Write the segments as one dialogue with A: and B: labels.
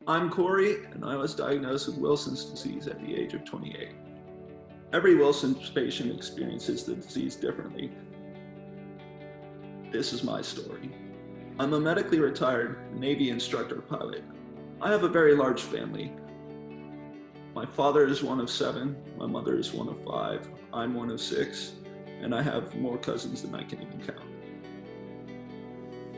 A: I'm Cory, and I was diagnosed with Wilson's disease at the age of 28. Every Wilson's patient experiences the disease differently. This is my story. I'm a medically retired Navy instructor pilot. I have a very large family. My father is one of 7, my mother is one of 5, I'm one of 6, and I have more cousins than I can even count.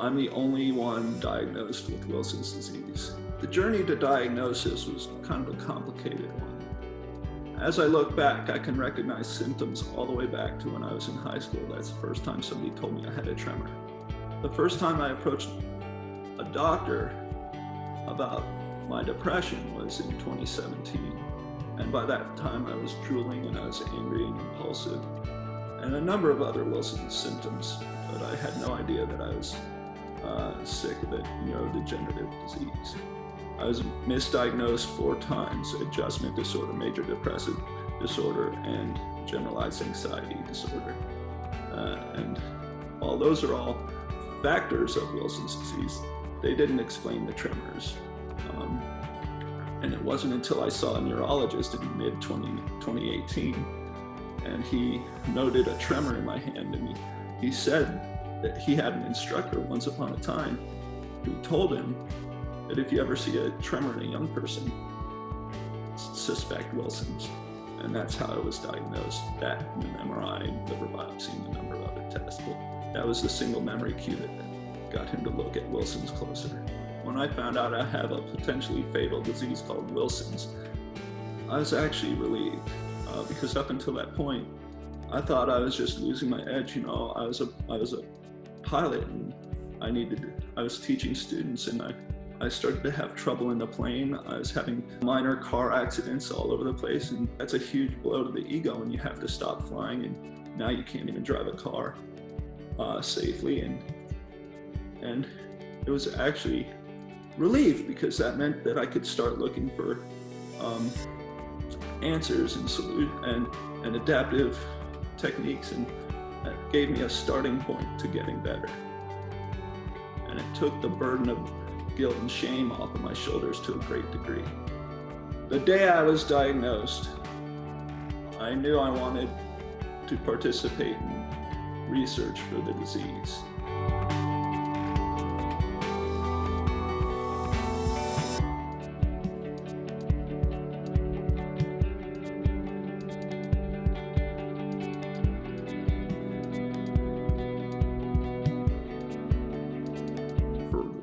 A: I'm the only one diagnosed with Wilson's disease. The journey to diagnosis was kind of a complicated one. As I look back, I can recognize symptoms all the way back to when I was in high school. That's the first time somebody told me I had a tremor. The first time I approached a doctor about my depression was in 2017. And by that time I was drooling and I was angry and impulsive and a number of other Wilson's symptoms, but I had no idea that I was sick of a neurodegenerative disease. I was misdiagnosed 4 times: adjustment disorder, major depressive disorder, and generalized anxiety disorder. And while those are all factors of Wilson's disease, they didn't explain the tremors. And it wasn't until I saw a neurologist in mid-2018, and he noted a tremor in my hand, and he said that he had an instructor once upon a time who told him that if you ever see a tremor in a young person, suspect Wilson's. And that's how I was diagnosed. That and an MRI, liver biopsy, and a number of other tests. But that was the single memory cue that got him to look at Wilson's closer. When I found out I have a potentially fatal disease called Wilson's, I was actually relieved because up until that point, I thought I was just losing my edge. I was a pilot, and I was teaching students, and I started to have trouble in the plane. I was having minor car accidents all over the place, and that's a huge blow to the ego when you have to stop flying, and now you can't even drive a car safely. And it was actually relief, because that meant that I could start looking for answers and adaptive techniques, and that gave me a starting point to getting better. And it took the burden of guilt and shame off of my shoulders to a great degree. The day I was diagnosed, I knew I wanted to participate in research for the disease.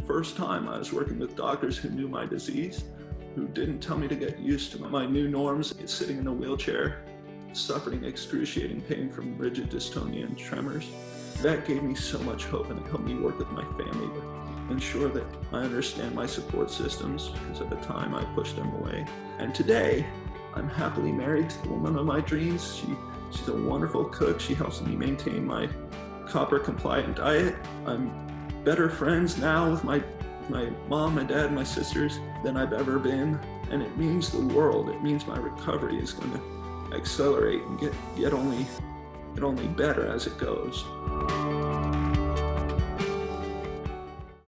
A: First time I was working with doctors who knew my disease, who didn't tell me to get used to my new norms, sitting in a wheelchair, suffering excruciating pain from rigid dystonia and tremors. That gave me so much hope, and it helped me work with my family to ensure that I understand my support systems, because at the time I pushed them away. And today, I'm happily married to the woman of my dreams. She's a wonderful cook. She helps me maintain my copper compliant diet. I'm better friends now with my mom, my dad, my sisters than I've ever been, and it means the world. It means my recovery is going to accelerate and get only better as it goes.